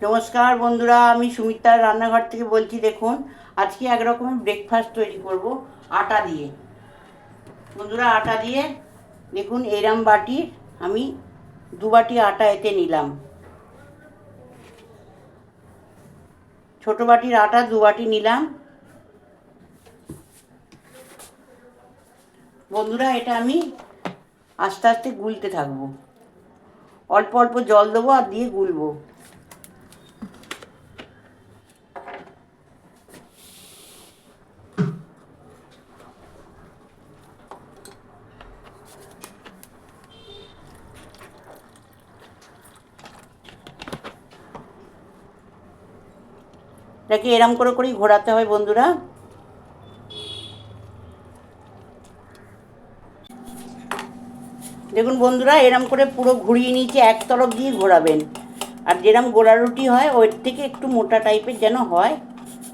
নমস্কার বন্ধুরা, আমি সুমিতার রান্নাঘর থেকে বলছি। দেখুন, আজকে এক রকমের ব্রেকফাস্ট তৈরি করব আটা দিয়ে। বন্ধুরা, আটা দিয়ে দেখুন এরম বাটির আমি 2 বাটি আটা এতে নিলাম। ছোট বাটির আটা 2 বাটি নিলাম। বন্ধুরা, এটা আমি আস্তে আস্তে গুলতে থাকবো। অল্প অল্প জল দেবো আর দিয়ে গুলবো। এটাকে এরম করে করেই ঘোরাতে হয় বন্ধুরা। দেখুন বন্ধুরা, এরম করে পুরো ঘুরিয়ে নিচে এক তরফ দিয়ে ঘোরাবেন। আর যেরম গোলা রুটি হয় ওর থেকে একটু মোটা টাইপের যেন হয়।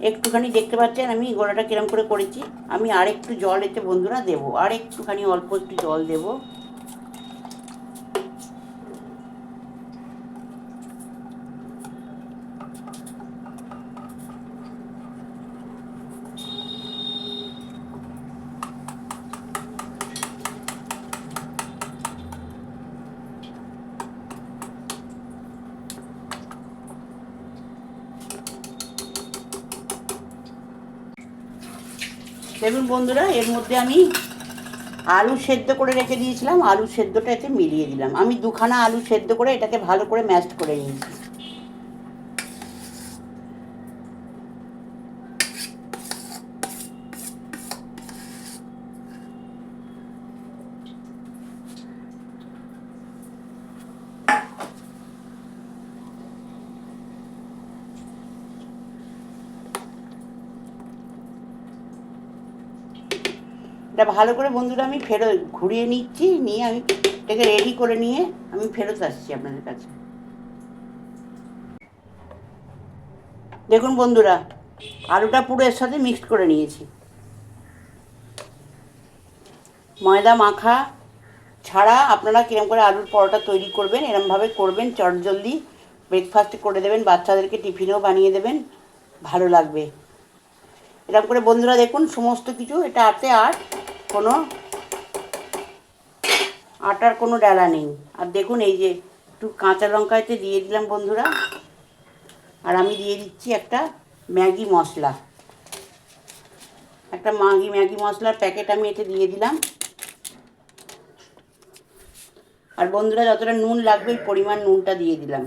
একটুখানি দেখতে পাচ্ছেন আমি গোলাটা কিরম করে করেছি। আমি আর একটু জল এতে বন্ধুরা দেবো, আর একটুখানি অল্প একটু জল দেবো। দেখুন বন্ধুরা, এর মধ্যে আমি আলু সেদ্ধ করে রেখে দিয়েছিলাম, আলু সেদ্ধটা এতে মিলিয়ে দিলাম। আমি 2খানা আলু সেদ্ধ করে এটাকে ভালো করে ম্যাশ করে নিয়েছি। এটা ভালো করে বন্ধুরা আমি ফেরত ঘুরিয়ে নিচ্ছি, নিয়ে আমি এটাকে রেডি করে নিয়ে আমি ফেরত আসছি আপনাদের কাছে। দেখুন বন্ধুরা, আলুটা পুরো এর সাথে মিক্সড করে নিয়েছি। ময়দা মাখা ছাড়া আপনারা কিরম করে আলুর পরোটা তৈরি করবেন, এরমভাবে করবেন, চটজলদি ব্রেকফাস্ট করে দেবেন, বাচ্চাদেরকে টিফিনেও বানিয়ে দেবেন, ভালো লাগবে। এরকম করে বন্ধুরা দেখুন সমস্ত কিছু এটা আটে, আর কোনো আটার কোনো ডালা নেই। আর দেখুন এই যে একটু কাঁচা লঙ্কা এতে দিয়ে দিলাম বন্ধুরা। আর আমি দিয়ে দিচ্ছি একটা ম্যাগি মশলা, একটা ম্যাগি মশলার প্যাকেট আমি এতে দিয়ে দিলাম। আর বন্ধুরা, যতটা নুন লাগবে ওই পরিমাণ নুনটা দিয়ে দিলাম।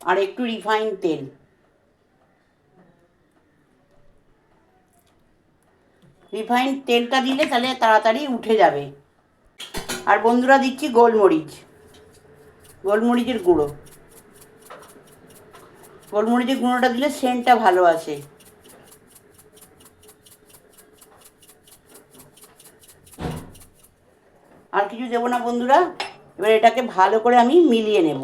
আর একটু রিফাইন তেল। রিফাইন তেলটা দিলে তাহলে তাড়াতাড়ি উঠে যাবে। আর বন্ধুরা দিচ্ছি গোলমরিচের গুঁড়ো। গোলমরিচের গুঁড়োটা দিলে সেন্টটা ভালো আসে। আর কিছু দেবো না বন্ধুরা। এবার এটাকে ভালো করে আমি মিলিয়ে নেব।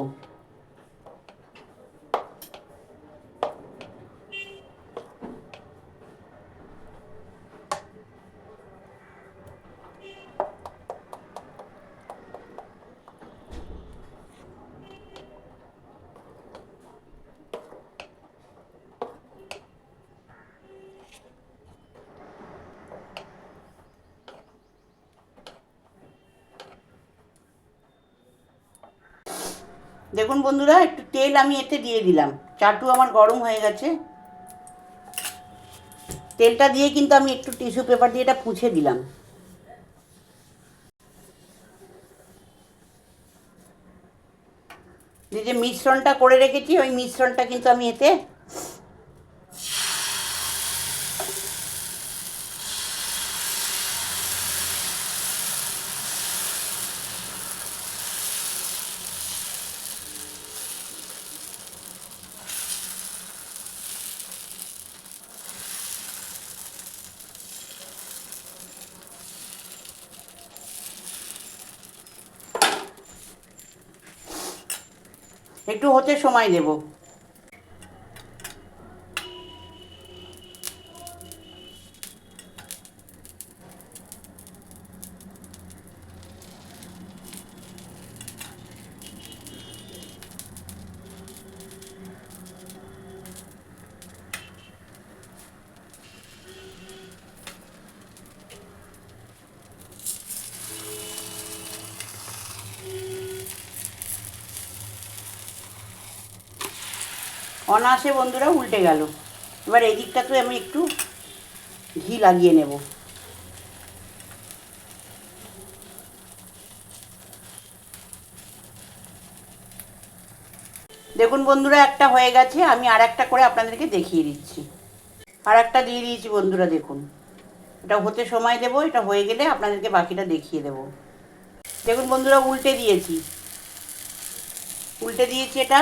দেখুন বন্ধুরা, একটু তেল আমি এতে দিয়ে দিলাম। চাটু আমার গরম হয়ে গেছে। তেলটা দিয়ে কিন্তু আমি একটু টিস্যু পেপার দিয়ে এটা পুছে দিলাম। যে মিশ্রণটা করে রেখেছি ওই মিশ্রণটা কিন্তু আমি এতে একটু হতে সময় দেব। অনায়াসে বন্ধুরা উল্টে গেল। এবার এই দিকটাতে আমি একটু ঘি লাগিয়ে নেব। দেখুন বন্ধুরা একটা হয়ে গেছে, আমি আর একটা করে আপনাদেরকে দেখিয়ে দিচ্ছি। আর একটা দিয়ে দিয়েছি বন্ধুরা, দেখুন এটা হতে সময় দেবো, এটা হয়ে গেলে আপনাদেরকে বাকিটা দেখিয়ে দেবো। দেখুন বন্ধুরা উল্টে দিয়েছি এটা।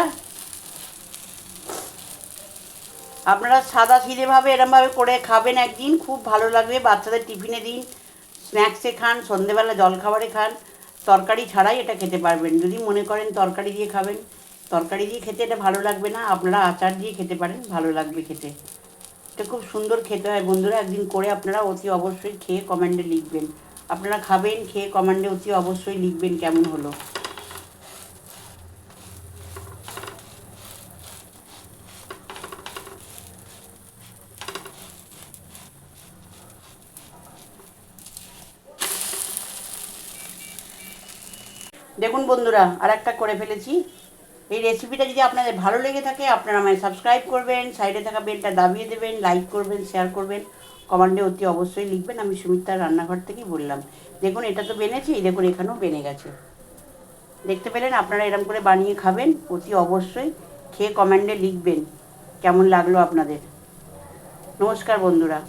আপনারা সাদা সিধেভাবে এরমভাবে করে খাবেন একদিন, খুব ভালো লাগবে। বাচ্চাদের টিফিনে দিন, স্ন্যাক্সে খান, সন্ধেবেলা জলখাবারে খান, তরকারি ছাড়াই এটা খেতে পারবেন। যদি মনে করেন তরকারি দিয়ে খাবেন, তরকারি দিয়ে খেতে এটা ভালো লাগবে না, আপনারা আচার দিয়ে খেতে পারেন, ভালো লাগবে খেতে। এটা খুব সুন্দর খেতে হয় বন্ধুরা, একদিন করে আপনারা অতি অবশ্যই খেয়ে কমেন্টে লিখবেন। আপনারা খাবেন, খেয়ে কমেন্টে অতি অবশ্যই লিখবেন কেমন হলো। দেখুন বন্ধুরা আর একটা করে ফেলেছি। এই রেসিপিটা যদি আপনাদের ভালো লেগে থাকে আপনারা আমায় সাবস্ক্রাইব করবেন, সাইডে থাকা বেলটা দাবিয়ে দেবেন, লাইক করবেন, শেয়ার করবেন, কমেন্টে অতি অবশ্যই লিখবেন। আমি সুমিত্রার রান্নাঘর থেকেই বললাম। দেখুন এটা তো বেনেছি, দেখুন এখানেও বেনে গেছে, দেখতে পেলেন। আপনারা এরকম করে বানিয়ে খাবেন, অতি অবশ্যই খেয়ে কমেন্টে লিখবেন কেমন লাগলো আপনাদের। নমস্কার বন্ধুরা।